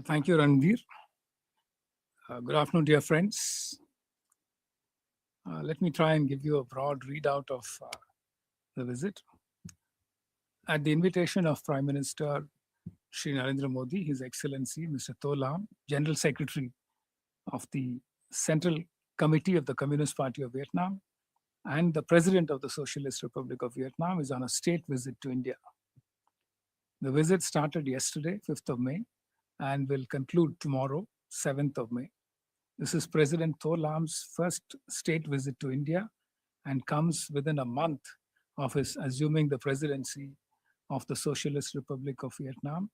Thank you, Ranveer. Good afternoon, dear friends. Let me try and give you a broad readout of the visit. At the invitation of Prime Minister Shri Narendra Modi, His Excellency Mr. To Lam, General Secretary of the Central Committee of the Communist Party of Vietnam, and the President of the Socialist Republic of Vietnam is on a state visit to India. The visit started yesterday, 5th of May, and will conclude tomorrow, 7th of May. This is President To Lam's first state visit to India and comes within a month of his assuming the presidency of the Socialist Republic of Vietnam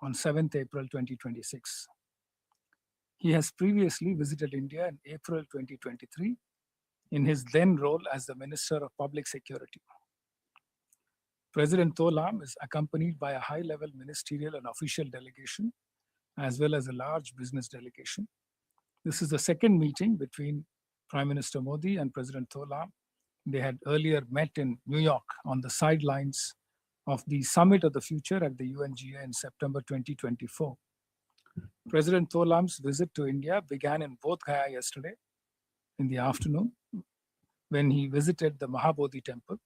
on 7th April 2026. He has previously visited India in April 2023 in his then role as the Minister of Public Security. President To Lam is accompanied by a high-level ministerial and official delegation, as well as a large business delegation. This is the second meeting between Prime Minister Modi and President To Lam. They had earlier met in New York on the sidelines of the Summit of the Future at the UNGA in September 2024. President To Lam's visit to India began in Bodh Gaya yesterday in the afternoon when he visited the Mahabodhi temple.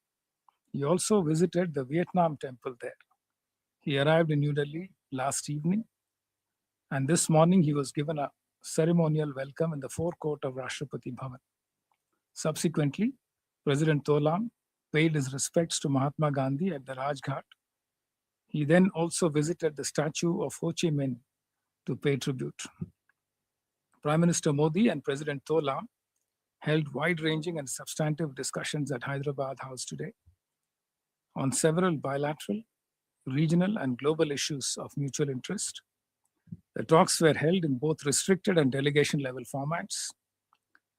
He also visited the Vietnam temple there. He arrived in New Delhi last evening, and this morning he was given a ceremonial welcome in the forecourt of Rashtrapati Bhavan. Subsequently, President To Lam paid his respects to Mahatma Gandhi at the Rajghat. He then also visited the statue of Ho Chi Minh to pay tribute. Prime Minister Modi and President To Lam held wide-ranging and substantive discussions at Hyderabad House today on several bilateral, regional, and global issues of mutual interest. The talks were held in both restricted and delegation-level formats.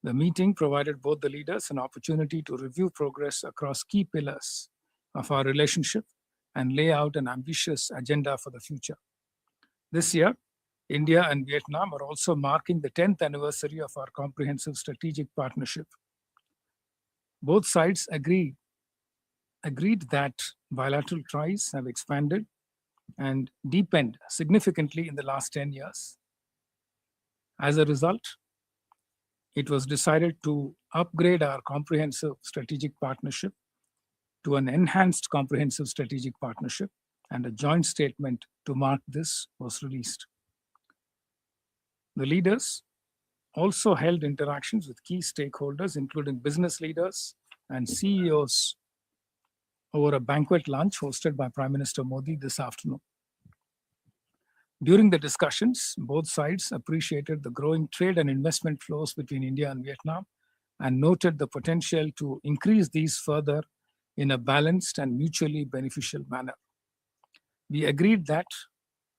The meeting provided both the leaders an opportunity to review progress across key pillars of our relationship and lay out an ambitious agenda for the future. This year, India and Vietnam are also marking the 10th anniversary of our comprehensive strategic partnership. Both sides agreed that bilateral ties have expanded and deepened significantly in the last 10 years. As a result, it was decided to upgrade our comprehensive strategic partnership to an enhanced comprehensive strategic partnership, and a joint statement to mark this was released. The leaders also held interactions with key stakeholders, including business leaders and CEOs, over a banquet lunch hosted by Prime Minister Modi this afternoon. During the discussions, both sides appreciated the growing trade and investment flows between India and Vietnam and noted the potential to increase these further in a balanced and mutually beneficial manner. We agreed that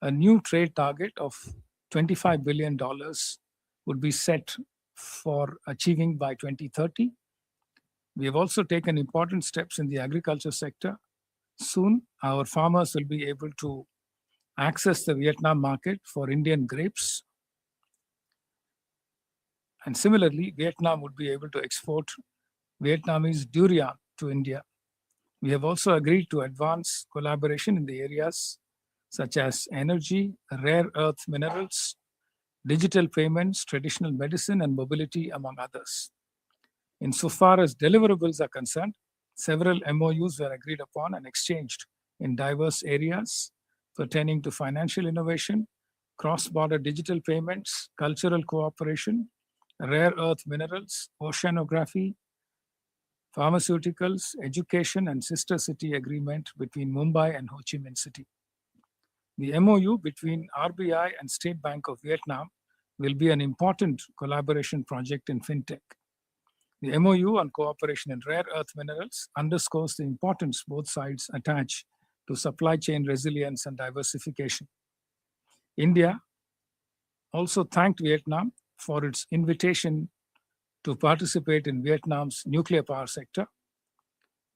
a new trade target of $25 billion would be set for achieving by 2030. We have also taken important steps in the agriculture sector. Soon, our farmers will be able to access the Vietnam market for Indian grapes. And similarly, Vietnam would be able to export Vietnamese durian to India. We have also agreed to advance collaboration in the areas such as energy, rare earth minerals, digital payments, traditional medicine, and mobility, among others. Insofar as deliverables are concerned, several MOUs were agreed upon and exchanged in diverse areas pertaining to financial innovation, cross-border digital payments, cultural cooperation, rare earth minerals, oceanography, pharmaceuticals, education, and sister city agreement between Mumbai and Ho Chi Minh City. The MOU between RBI and State Bank of Vietnam will be an important collaboration project in fintech. The MOU on cooperation in rare earth minerals underscores the importance both sides attach to supply chain resilience and diversification. India also thanked Vietnam for its invitation to participate in Vietnam's nuclear power sector.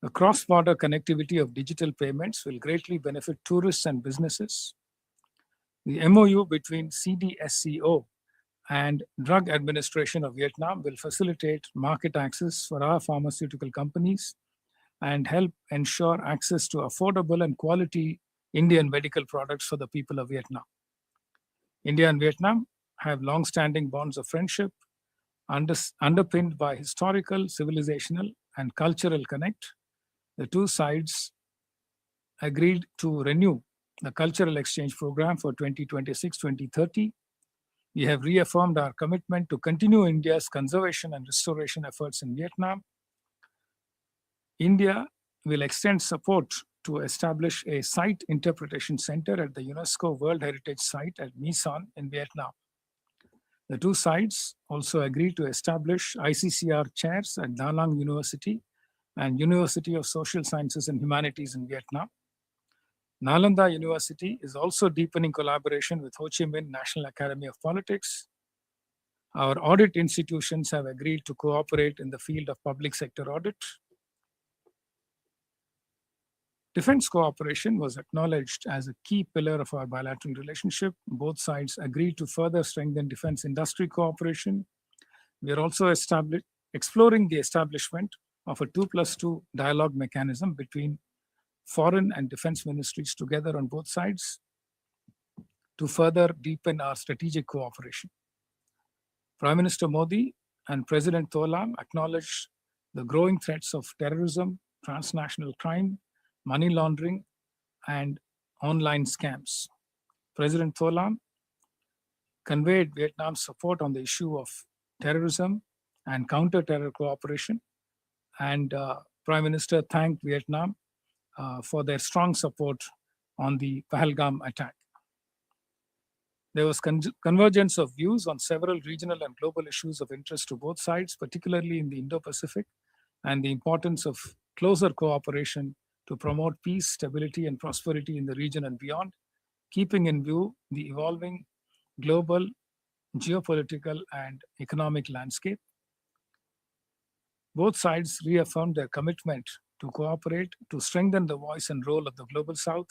The cross-border connectivity of digital payments will greatly benefit tourists and businesses. The MOU between CDSCO and Drug Administration of Vietnam will facilitate market access for our pharmaceutical companies and help ensure access to affordable and quality Indian medical products for the people of Vietnam. India and Vietnam have long-standing bonds of friendship underpinned by historical, civilizational, and cultural connect. The two sides agreed to renew the cultural exchange program for 2026-2030. We have reaffirmed our commitment to continue India's conservation and restoration efforts in Vietnam. India will extend support to establish a site interpretation center at the UNESCO World Heritage Site at My Son in Vietnam. The two sides also agreed to establish ICCR chairs at Da Nang University and University of Social Sciences and Humanities in Vietnam. Nalanda University is also deepening collaboration with Ho Chi Minh National Academy of Politics. Our audit institutions have agreed to cooperate in the field of public sector audit. Defense cooperation was acknowledged as a key pillar of our bilateral relationship. Both sides agreed to further strengthen defense industry cooperation. We are also exploring the establishment of a 2+2 dialogue mechanism between foreign and defense ministries together on both sides to further deepen our strategic cooperation. Prime Minister Modi and President Tholam acknowledged the growing threats of terrorism, transnational crime, money laundering, and online scams. President Tholam conveyed Vietnam's support on the issue of terrorism and counter-terror cooperation, and Prime Minister thanked Vietnam for their strong support on the Pahalgam attack. There was convergence of views on several regional and global issues of interest to both sides, particularly in the Indo-Pacific, and the importance of closer cooperation to promote peace, stability, and prosperity in the region and beyond, keeping in view the evolving global, geopolitical, and economic landscape. Both sides reaffirmed their commitment to cooperate to strengthen the voice and role of the Global South.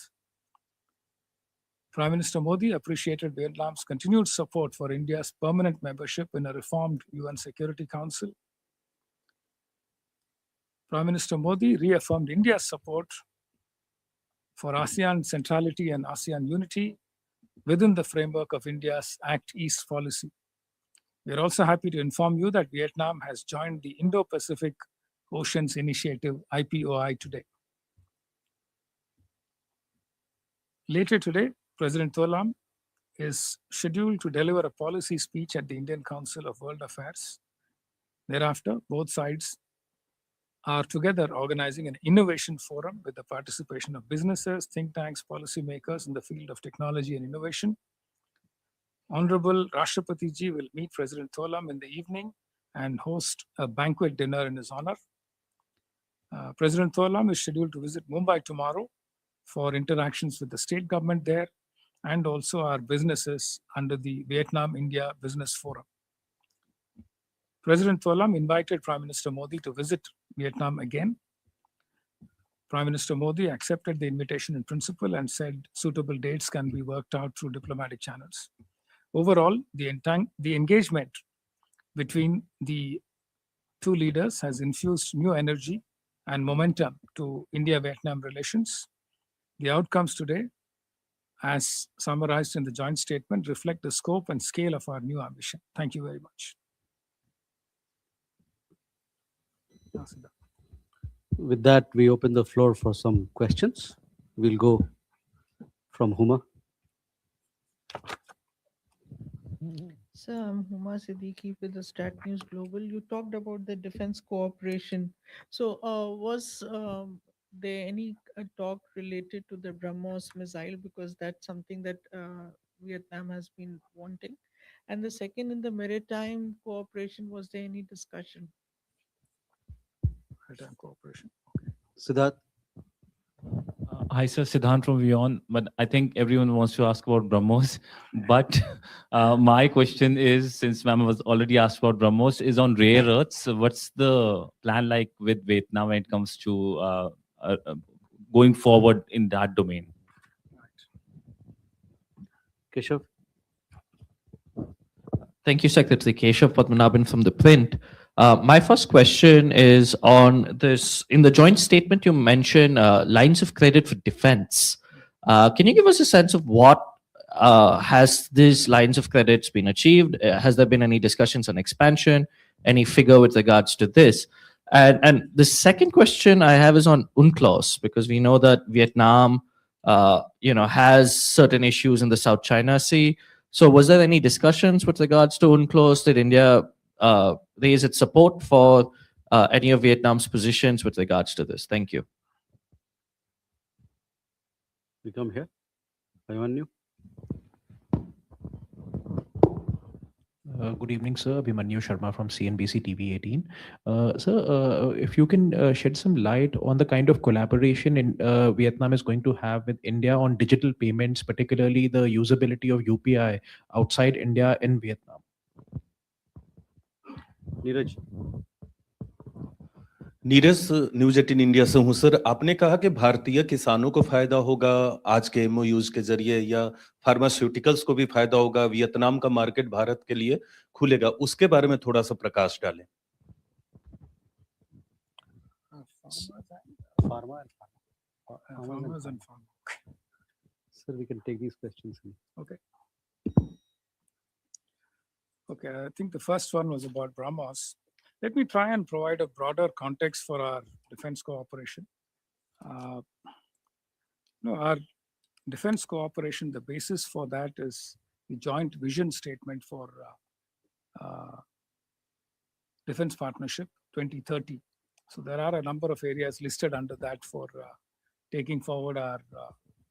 Prime Minister Modi appreciated Vietnam's continued support for India's permanent membership in a reformed UN Security Council. Prime Minister Modi reaffirmed India's support for ASEAN centrality and ASEAN unity within the framework of India's Act East policy. We are also happy to inform you that Vietnam has joined the Indo-Pacific Oceans Initiative, IPOI, today. Later today, President Tholam is scheduled to deliver a policy speech at the Indian Council of World Affairs. Thereafter, both sides are together organizing an innovation forum with the participation of businesses, think tanks, policymakers in the field of technology and innovation. Honorable Rashtrapati Ji will meet President Tholam in the evening and host a banquet dinner in his honor. President Tholam is scheduled to visit Mumbai tomorrow for interactions with the state government there and also our businesses under the Vietnam-India Business Forum. President Tholam invited Prime Minister Modi to visit Vietnam again. Prime Minister Modi accepted the invitation in principle and said suitable dates can be worked out through diplomatic channels. Overall, the engagement between the two leaders has infused new energy and momentum to India-Vietnam relations. The outcomes today, as summarized in the joint statement, reflect the scope and scale of our new ambition. Thank you very much. With that, we open the floor for some questions. We'll go from Huma. So, I'm Huma Siddiqui with the Stat News Global. You talked about the defense cooperation. So, was there any talk related to the BrahMos missile? Because that's something that Vietnam has been wanting. And the second, in the maritime cooperation, was there any discussion? Maritime cooperation. Siddharth? Hi, sir. Siddhant from Vion. But I think everyone wants to ask about BrahMos. But my question is, since ma'am was already asked about BrahMos, is on rare earths. So what's the plan like with Vietnam when it comes to going forward in that domain? Keshav? Thank you, Secretary Keshav Padmanabhan from The Print. My first question is on this. In the joint statement, you mentioned lines of credit for defense. Can you give us a sense of what has these lines of credits been achieved? Has there been any discussions on expansion? Any figure with regards to this? And the second question I have is on UNCLOS, because we know that Vietnam, has certain issues in the South China Sea. So was there any discussions with regards to UNCLOS? Did India raise its support for any of Vietnam's positions with regards to this? Thank you. We come here. Ayuanyu. Good evening, sir. Abhimanyu Sharma from CNBC TV 18. Sir, if you can shed some light on the kind of collaboration Vietnam is going to have with India on digital payments, particularly the usability of UPI outside India in Vietnam. Neeraj. Neeraj news 18 India से हूं sir. आपने कहा कि भारतीय किसानों को फायदा होगा आज के एमओयूज के जरिए या फार्मास्यूटिकल्स को भी फायदा होगा, वियतनाम का मार्केट भारत के लिए खुलेगा, उसके बारे में थोड़ा सा प्रकाश डालें। Farmers and farmers. Sir, we can take these questions. Okay. Okay, I think the first one was about BrahMos. Let me try and provide a broader context for our defense cooperation. Our defense cooperation, the basis for that is the joint vision statement for defense partnership 2030. So there are a number of areas listed under that for taking forward our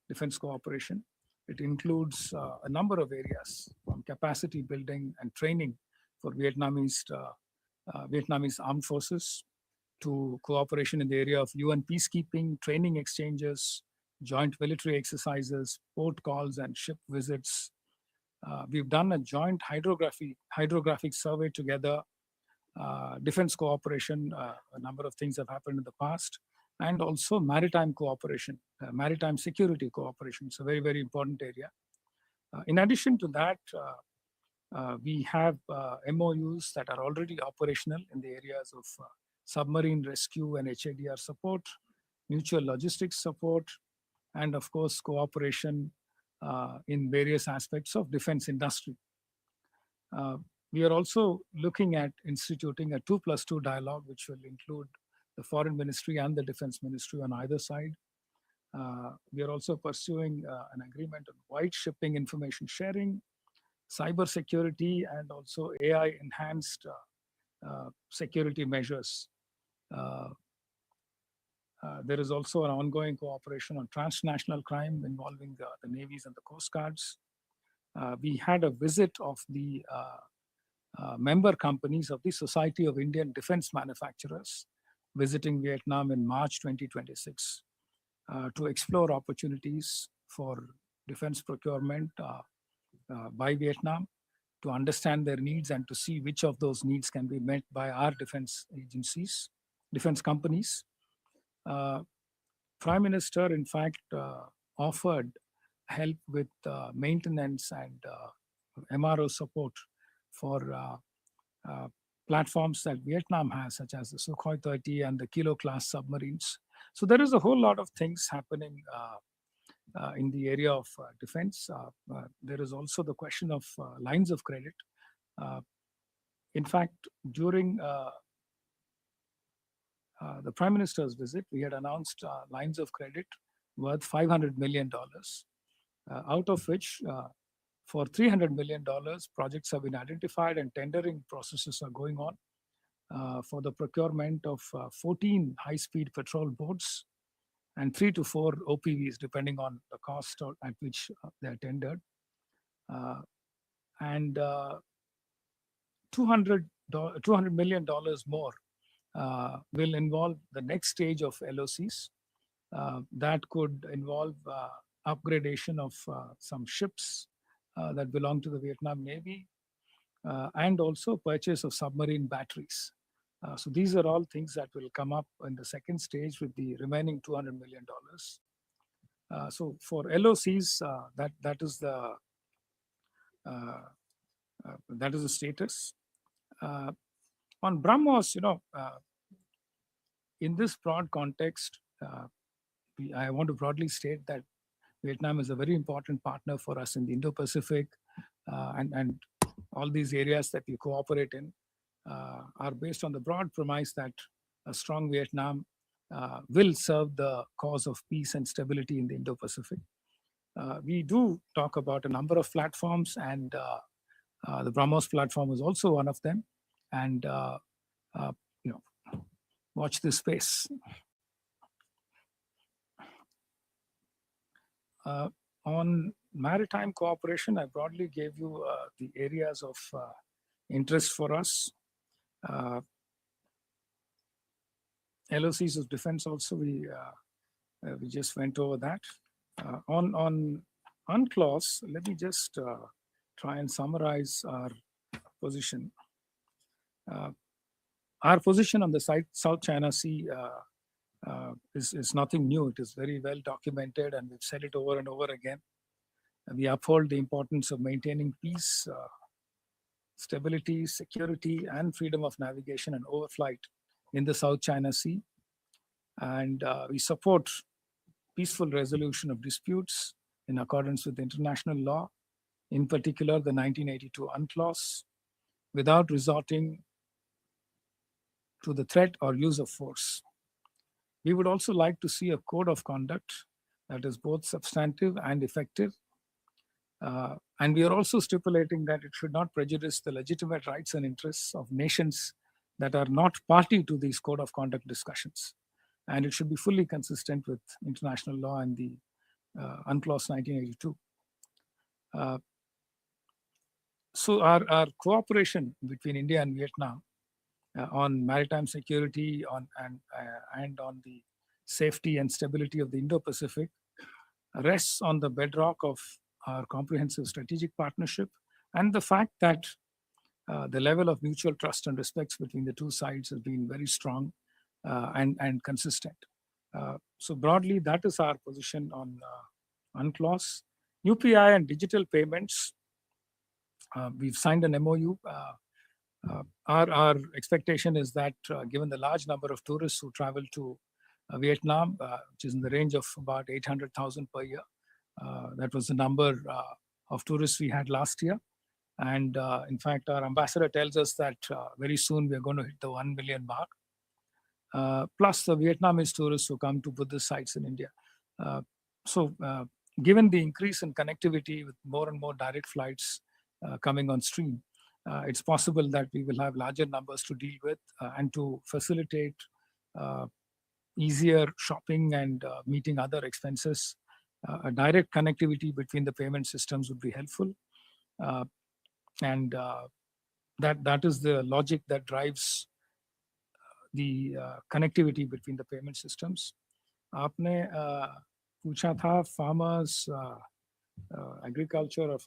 defense cooperation. It includes a number of areas, from capacity building and training for Vietnamese armed forces, to cooperation in the area of UN peacekeeping, training exchanges, joint military exercises, port calls and ship visits. We've done a joint hydrographic survey together, defense cooperation, a number of things have happened in the past, and also maritime cooperation, maritime security cooperation. It's a very, very important area. In addition to that, we have MOUs that are already operational in the areas of submarine rescue and HADR support, mutual logistics support, and of course, cooperation in various aspects of defense industry. We are also looking at instituting a 2+2 dialogue, which will include the Foreign Ministry and the Defense Ministry on either side. We are also pursuing an agreement on white shipping information sharing, cyber security, and also AI-enhanced security measures. There is also an ongoing cooperation on transnational crime involving the navies and the coast guards. We had a visit of the member companies of the Society of Indian Defense Manufacturers visiting Vietnam in March 2026 to explore opportunities for defense procurement by Vietnam, to understand their needs and to see which of those needs can be met by our defense agencies, defense companies. Prime Minister, in fact, offered help with maintenance and MRO support for platforms that Vietnam has, such as the Sukhoi 30 and the Kilo class submarines. So there is a whole lot of things happening in the area of defense. There is also the question of lines of credit. In fact, during the Prime Minister's visit, we had announced lines of credit worth $500 million, out of which for $300 million, projects have been identified and tendering processes are going on for the procurement of 14 high-speed patrol boats and 3 to 4 OPVs, depending on the cost at which they are tendered. And $200 million more will involve the next stage of LOCs. That could involve upgradation of some ships that belong to the Vietnam Navy, and also purchase of submarine batteries. So these are all things that will come up in the second stage with the remaining $200 million. So for LOCs, that is the status. On BrahMos, in this broad context, I want to broadly state that Vietnam is a very important partner for us in the Indo-Pacific, and all these areas that we cooperate in are based on the broad premise that a strong Vietnam will serve the cause of peace and stability in the Indo-Pacific. We do talk about a number of platforms, and the BrahMos platform is also one of them. And you know, watch this space. On maritime cooperation, I broadly gave you the areas of interest for us. LOCs of defense also, we just went over that. On UNCLOS, let me just try and summarize our position. Our position on the South China Sea is nothing new. It is very well documented, and we've said it over and over again. We uphold the importance of maintaining peace, stability, security, and freedom of navigation and overflight in the South China Sea. And we support peaceful resolution of disputes in accordance with international law, in particular the 1982 UNCLOS, without resorting to the threat or use of force. We would also like to see a code of conduct that is both substantive and effective. And we are also stipulating that it should not prejudice the legitimate rights and interests of nations that are not party to these code of conduct discussions. And it should be fully consistent with international law and the UNCLOS 1982. So our cooperation between India and Vietnam on maritime security and on the safety and stability of the Indo-Pacific rests on the bedrock of our comprehensive strategic partnership and the fact that the level of mutual trust and respect between the two sides has been very strong and consistent. So broadly, that is our position on UNCLOS. UPI and digital payments, we've signed an MOU. Our expectation is that given the large number of tourists who travel to Vietnam, which is in the range of about 800,000 per year, that was the number of tourists we had last year. And in fact, our ambassador tells us that very soon we are going to hit the 1 million mark. Plus the Vietnamese tourists who come to Buddhist sites in India. So given the increase in connectivity with more and more direct flights coming on stream, it's possible that we will have larger numbers to deal with and to facilitate easier shopping and meeting other expenses. A direct connectivity between the payment systems would be helpful. And that is the logic that drives the connectivity between the payment systems. आपने पूछा था farmers, agriculture और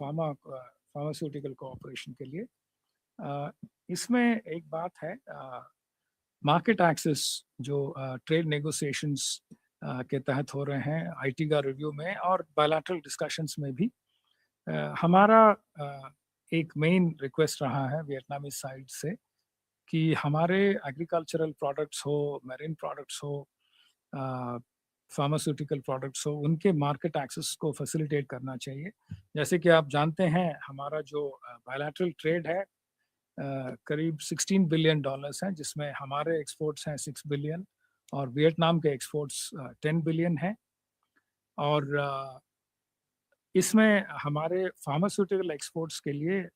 pharmaceutical cooperation के लिए. इसमें एक बात है, market access जो trade negotiations के तहत हो रहे हैं IT का review में और bilateral discussions में भी हमारा एक main request रहा है वियतनामी side से कि हमारे एग्रीकल्चरल प्रोडक्ट्स हो, मैरीन प्रोडक्ट्स हो, फार्मास्यूटिकल प्रोडक्ट्स हो, उनके मार्केट एक्सेस को फैसिलिटेट करना चाहिए. जैसे कि आप जानते हैं हमारा जो बायलैटरल ट्रेड है करीब $16 बिलियन है, जिसमें हमारे एक्सपोर्ट्स हैं 6 बिलियन और वियतनाम के एक्सपोर्ट्स 10 बिलियन हैं. और इसमें हमारे फार्मास्यूटिकल एक्सपोर्ट्स के लिए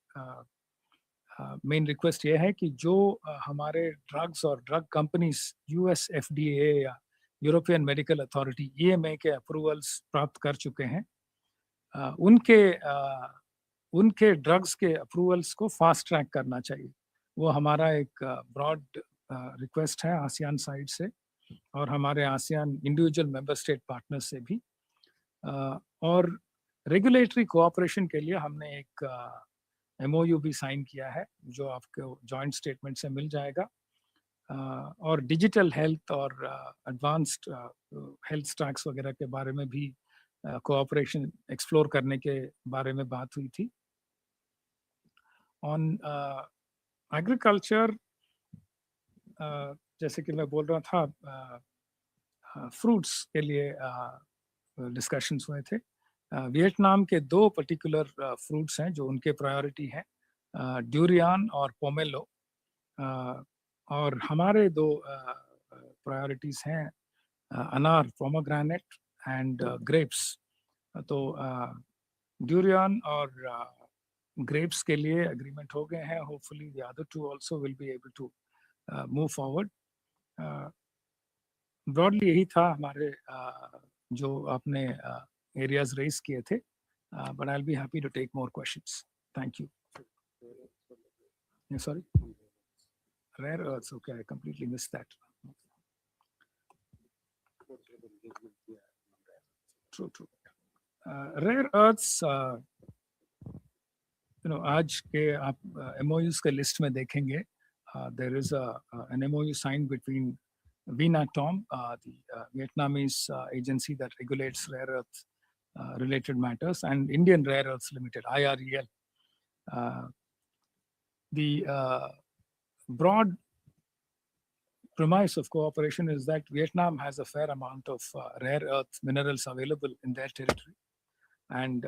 मेन रिक्वेस्ट ये है कि जो हमारे ड्रग्स और ड्रग कंपनीज US FDA या यूरोपियन मेडिकल अथॉरिटी EMA के अप्रूवल्स प्राप्त कर चुके हैं, उनके ड्रग्स के अप्रूवल्स को फास्ट ट्रैक करना चाहिए. वो हमारा एक ब्रॉड रिक्वेस्ट है आसियान साइड से और हमारे ASEAN individual member state partners से भी. और रेगुलेटरी कोऑपरेशन के लिए हमने एक MOU भी साइन किया है जो आपको जॉइंट स्टेटमेंट से मिल जाएगा. और डिजिटल हेल्थ और एडवांस्ड हेल्थ स्टैक्स वगैरह के बारे में भी कोऑपरेशन एक्सप्लोर करने के बारे में बात हुई थी. ऑन एग्रीकल्चर, जैसे कि मैं बोल रहा था, फ्रूट्स के लिए डिस्कशंस हुए थे. वियतनाम के दो पर्टिकुलर फ्रूट्स हैं जो उनके प्रायोरिटी हैं, ड्यूरियन और पोमेलो, और हमारे दो प्रायोरिटीज हैं, अनार पोमोग्रेनेट एंड ग्रेप्स। तो ड्यूरियन और ग्रेप्स के लिए एग्रीमेंट हो गए हैं। Hopefully the other two also will be able to move forward. Broadly यही था हमारे जो आपने एरियाज रेज किए थे, but I will be happy to take more questions. Thank you. Sorry, rare earths, okay, I completely missed that. True, true. Rare earths, आज के आप MOUs के लिस्ट में देखेंगे, there is an MOU signed between VNATOM, the Vietnamese agency that regulates rare earth related matters, and Indian Rare Earths Limited, IREL. The broad premise of cooperation is that Vietnam has a fair amount of rare earth minerals available in their territory, and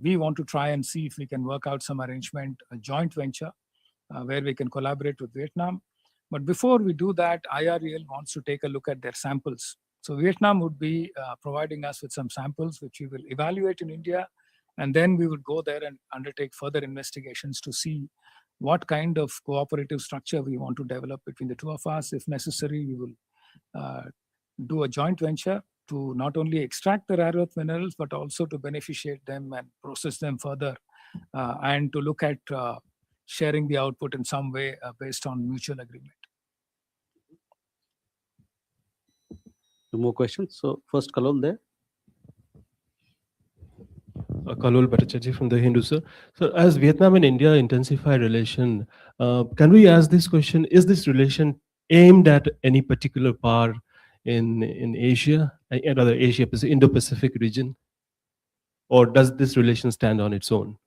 we want to try and see if we can work out some arrangement, a joint venture, where we can collaborate with Vietnam. But before we do that, IREL wants to take a look at their samples. So Vietnam would be providing us with some samples, which we will evaluate in India, and then we would go there and undertake further investigations to see what kind of cooperative structure we want to develop between the two of us. If necessary, we will do a joint venture to not only extract the rare earth minerals, but also to beneficiate them and process them further, and to look at sharing the output in some way based on mutual agreement. Two more questions. So first, Kalol there. Kalol Bhattacharjee from the Hindu, sir. So as Vietnam and India intensify relation, can we ask this question, is this relation aimed at any particular power in Asia, and other Asia, Indo-Pacific region? Or does this relation stand on its own?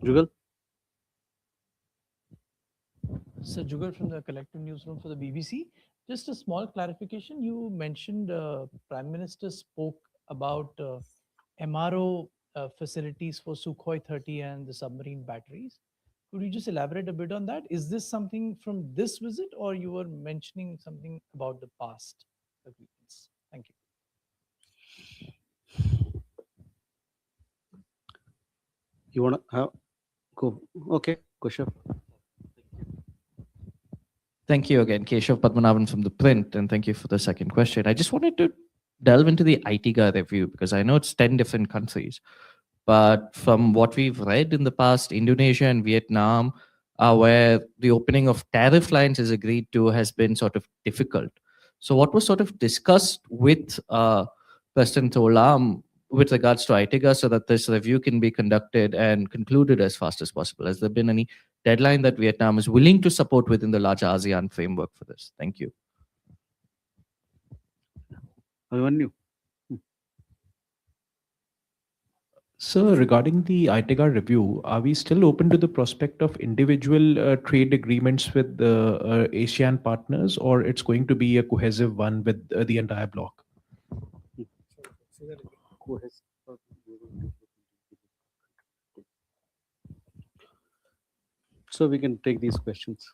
Jugal. Sir Jugal from the Collective Newsroom for the BBC. Just a small clarification. You mentioned Prime Minister spoke about MRO facilities for Sukhoi 30 and the submarine batteries. Could you just elaborate a bit on that? Is this something from this visit, or you were mentioning something about the past agreements? Thank you. You want to have go? Okay, Kushav. Thank you again, Keshav Padmanabhan from The Print, and thank you for the second question. I just wanted to delve into the ITGA review because I know it's 10 different countries, but from what we've read in the past, Indonesia and Vietnam are where the opening of tariff lines is agreed to has been sort of difficult. So what was sort of discussed with President Olam with regards to ITGA so that this review can be conducted and concluded as fast as possible? Has there been any deadline that Vietnam is willing to support within the larger ASEAN framework for this? Thank you. Avanyu. Sir, regarding the ITGA review, are we still open to the prospect of individual trade agreements with the ASEAN partners, or it's going to be a cohesive one with the entire bloc? So we can take these questions.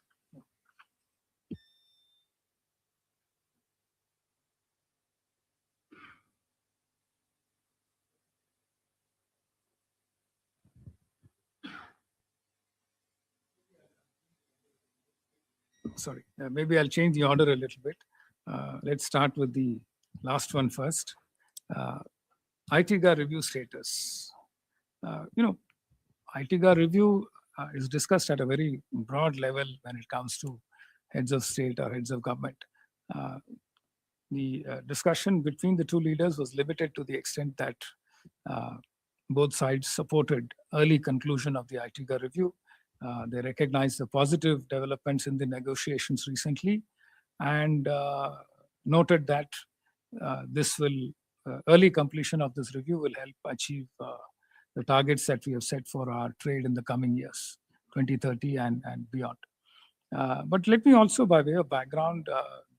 Sorry, maybe I'll change the order a little bit. Let's start with the last one first. ITGA review status. ITGA review is discussed at a very broad level when it comes to heads of state or heads of government. The discussion between the two leaders was limited to the extent that both sides supported early conclusion of the ITGA review. They recognized the positive developments in the negotiations recently and noted that this will early completion of this review will help achieve the targets that we have set for our trade in the coming years, 2030 and beyond. But let me also, by way of background,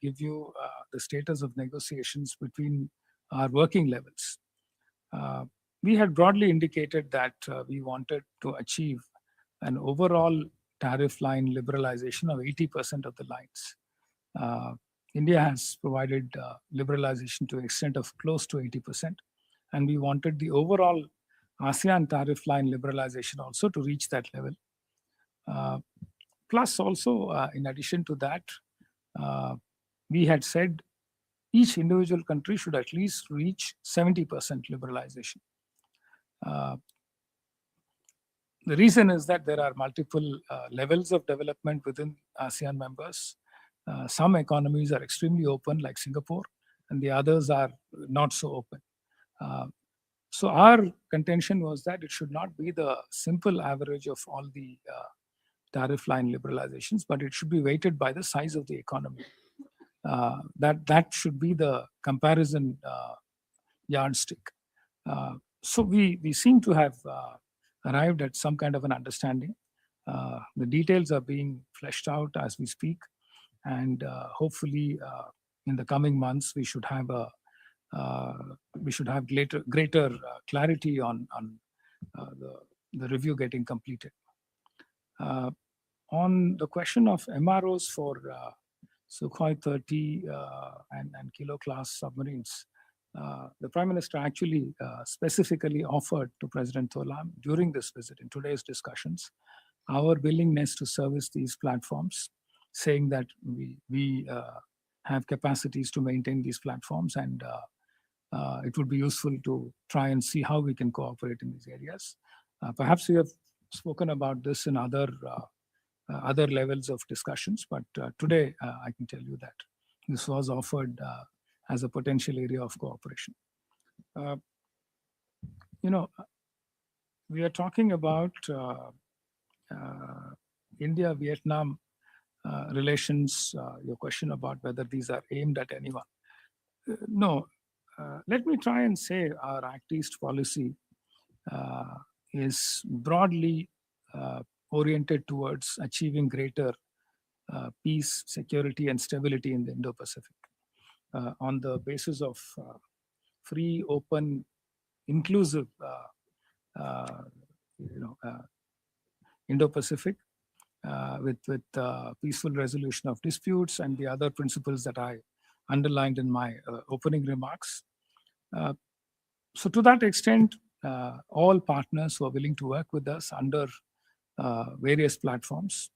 give you the status of negotiations between our working levels. We had broadly indicated that we wanted to achieve an overall tariff line liberalization of 80% of the lines. India has provided liberalization to the extent of close to 80%, and we wanted the overall ASEAN tariff line liberalization also to reach that level. Plus, also, in addition to that, we had said each individual country should at least reach 70% liberalization. The reason is that there are multiple levels of development within ASEAN members. Some economies are extremely open, like Singapore, and the others are not so open. So our contention was that it should not be the simple average of all the tariff line liberalizations, but it should be weighted by the size of the economy. That should be the comparison yardstick. So we seem to have arrived at some kind of an understanding. The details are being fleshed out as we speak, and hopefully in the coming months we should have greater clarity on the review getting completed. On the question of MROs for Sukhoi 30 and Kilo class submarines, the Prime Minister actually specifically offered to President Tholam during this visit, in today's discussions, our willingness to service these platforms, saying that we have capacities to maintain these platforms, and it would be useful to try and see how we can cooperate in these areas. Perhaps we have spoken about this in other levels of discussions, but today I can tell you that this was offered as a potential area of cooperation. We are talking about India-Vietnam relations, your question about whether these are aimed at anyone. No, let me try and say our Act East policy is broadly oriented towards achieving greater peace, security, and stability in the Indo-Pacific on the basis of free, open, inclusive Indo-Pacific with peaceful resolution of disputes and the other principles that I underlined in my opening remarks. So to that extent, all partners who are willing to work with us under various platforms,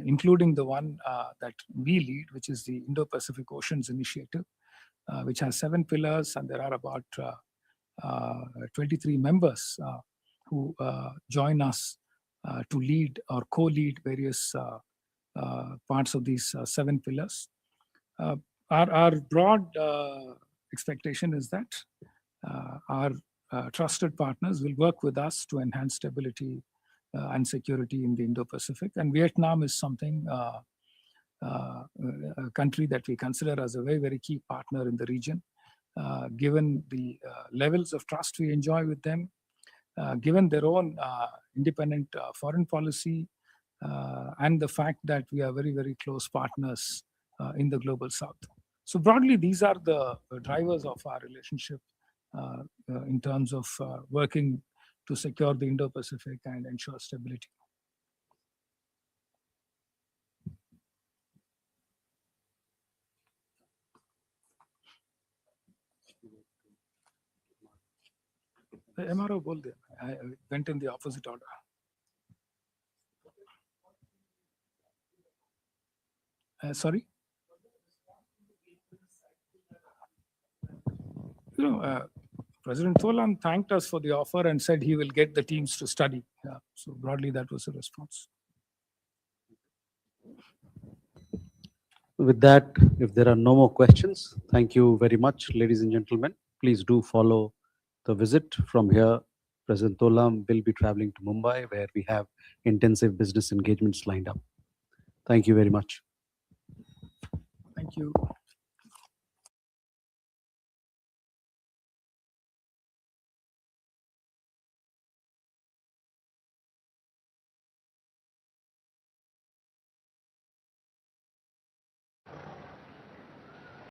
including the one that we lead, which is the Indo-Pacific Oceans Initiative, which has 7 pillars, and there are about 23 members who join us to lead or co-lead various parts of these 7 pillars. Our broad expectation is that our trusted partners will work with us to enhance stability and security in the Indo-Pacific. And Vietnam is something, a country that we consider as a very, very key partner in the region, given the levels of trust we enjoy with them, given their own independent foreign policy, and the fact that we are very, very close partners in the global south. So broadly, these are the drivers of our relationship in terms of working to secure the Indo-Pacific and ensure stability. The MRO bol diya. I went in the opposite order. Sorry? President Tholam thanked us for the offer and said he will get the teams to study. So broadly, that was the response. With that, if there are no more questions, thank you very much, ladies and gentlemen. Please do follow the visit. From here, President Tholam will be traveling to Mumbai, where we have intensive business engagements lined up. Thank you very much. Thank you.